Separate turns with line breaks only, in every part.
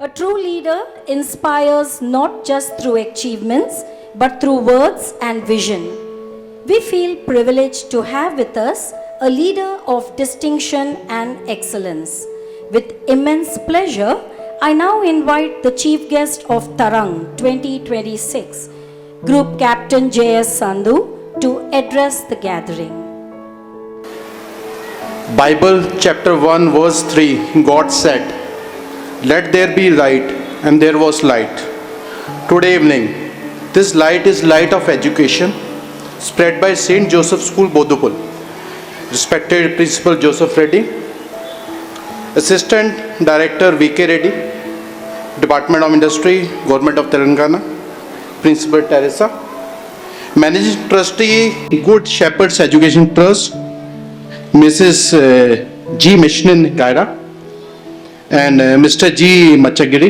A true leader inspires not just through achievements but through words and vision. We feel privileged to have with us a leader of distinction and excellence. With immense pleasure, I now invite the chief guest of Tarang 2026, Group Captain J.S. Sandhu, to address the gathering.
Bible chapter 1 verse 3, God said, "Let there be light," and there was light. Today evening, this light is light of education spread by St. Joseph School, Bodhupul. Respected Principal Joseph Reddy, Assistant Director V.K. Reddy, Department of Industry, Government of Telangana, Principal Teresa, Managing Trustee, Good Shepherds Education Trust, Mrs. G. Mishnin Gaira, and Mr. G. Machagiri,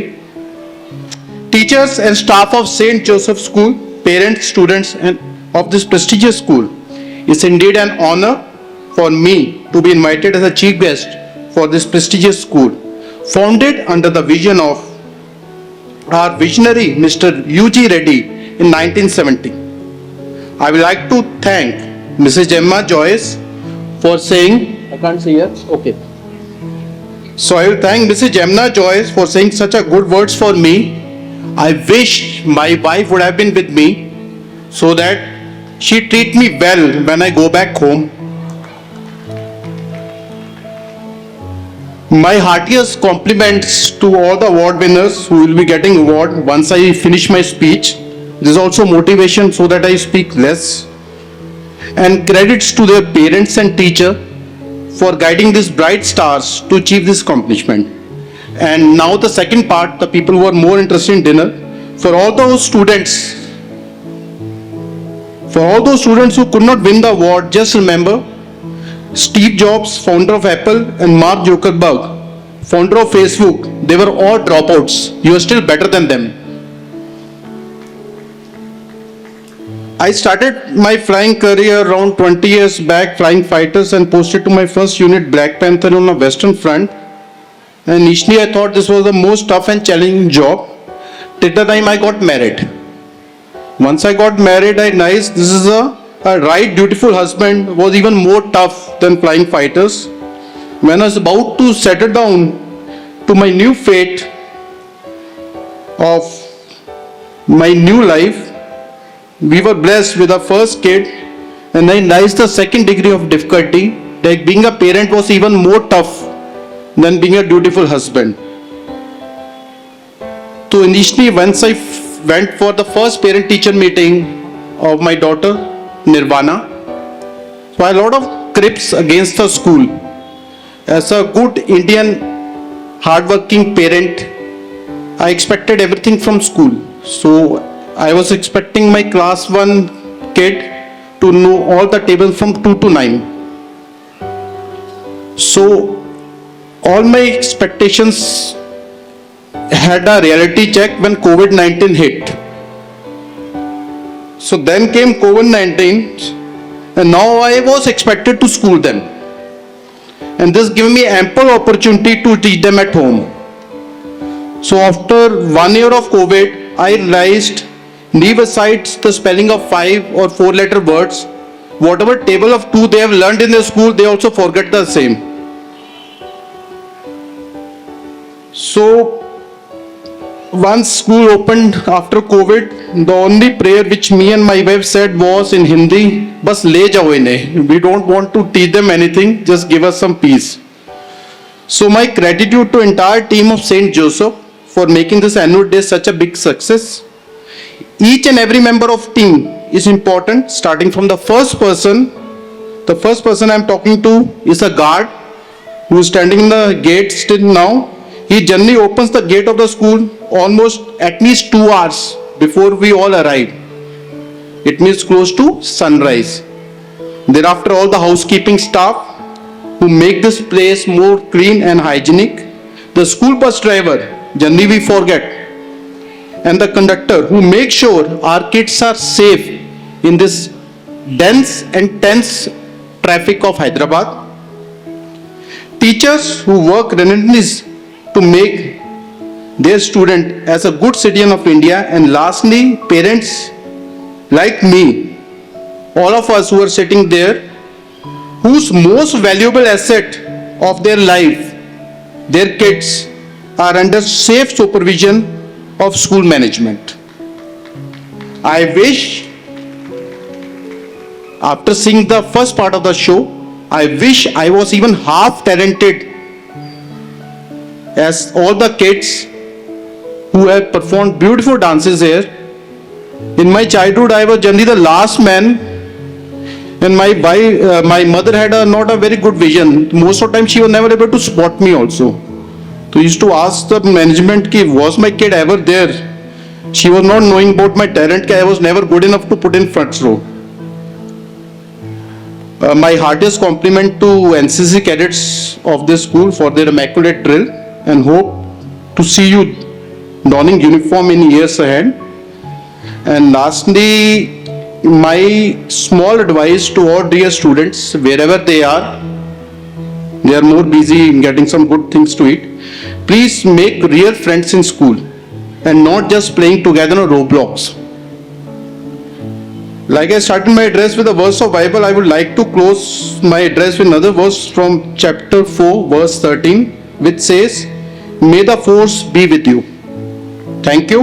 teachers and staff of St. Joseph School, parents, students and of this prestigious school. It's indeed an honor for me to be invited as a chief guest for this prestigious school, founded under the vision of our visionary Mr. U.G. Reddy in 1970. I would like to thank Mrs. Emma Joyce for saying, I can't see here, okay. So I will thank Mrs. Jemna Joyce for saying such a good words for me. I wish my wife would have been with me so that she treat me well when I go back home. My heartiest compliments to all the award winners who will be getting award once I finish my speech. This is also motivation so that I speak less. And credits to their parents and teacher for guiding these bright stars to achieve this accomplishment. And now the second part, the people who are more interested in dinner, for all those students who could not win the award, just remember Steve Jobs, founder of Apple, and Mark Zuckerberg, founder of Facebook, they were all dropouts. You are still better than them. I started my flying career around 20 years back, flying fighters, and posted to my first unit, Black Panther, on the Western Front. And initially I thought this was the most tough and challenging job till the time I got married. Once I got married, I realized this is a right dutiful husband was even more tough than flying fighters. When I was about to settle down to my new fate of my new life, we were blessed with our first kid, and I realized the second degree of difficulty, that being a parent was even more tough than being a dutiful husband. So initially, once I went for the first parent-teacher meeting of my daughter, Nirvana, so I had a lot of crips against the school. As a good Indian, hardworking parent, I expected everything from school. So I was expecting my class 1 kid to know all the tables from 2 to 9. So all my expectations had a reality check when COVID-19 hit. So then came COVID-19, and now I was expected to school them. And this gave me ample opportunity to teach them at home. So after 1 year of COVID, I realized, leave aside the spelling of 5 or 4-letter words, whatever table of 2 they have learned in their school, they also forget the same. So once school opened after COVID, the only prayer which me and my wife said was in Hindi, "Bas le jao inhe." We don't want to teach them anything, just give us some peace. So my gratitude to entire team of St. Joseph for making this annual day such a big success. Each and every member of team is important, starting from the first person. The first person I'm talking to is a guard who is standing in the gate still now. He generally opens the gate of the school almost at least 2 hours before we all arrive. It means close to sunrise. Thereafter, all the housekeeping staff who make this place more clean and hygienic. The school bus driver, generally we forget, and the conductor who make sure our kids are safe in this dense and tense traffic of Hyderabad. Teachers who work relentlessly to make their student as a good citizen of India. And lastly, parents like me, all of us who are sitting there, whose most valuable asset of their life, their kids, are under safe supervision of school management. I wish, after seeing the first part of the show, I wish I was even half talented as all the kids who have performed beautiful dances here. In my childhood, I was generally the last man, and my mother had not a very good vision. Most of the time, she was never able to spot me also. So I used to ask the management, ki, was my kid ever there? She was not knowing about my talent, ki I was never good enough to put in front row. My heartiest compliment to NCC cadets of this school for their immaculate drill, and hope to see you donning uniform in years ahead. And lastly, my small advice to all dear students, wherever they are more busy in getting some good things to eat. Please make real friends in school and not just playing together on Roblox. Like I started my address with a verse of Bible, I would like to close my address with another verse from chapter 4, verse 13, which says, "May the force be with you." Thank you.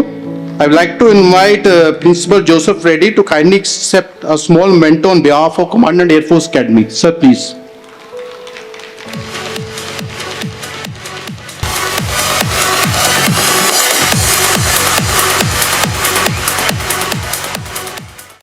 I would like to invite Principal Joseph Reddy to kindly accept a small memento on behalf of Commandant Air Force Academy. Sir, please.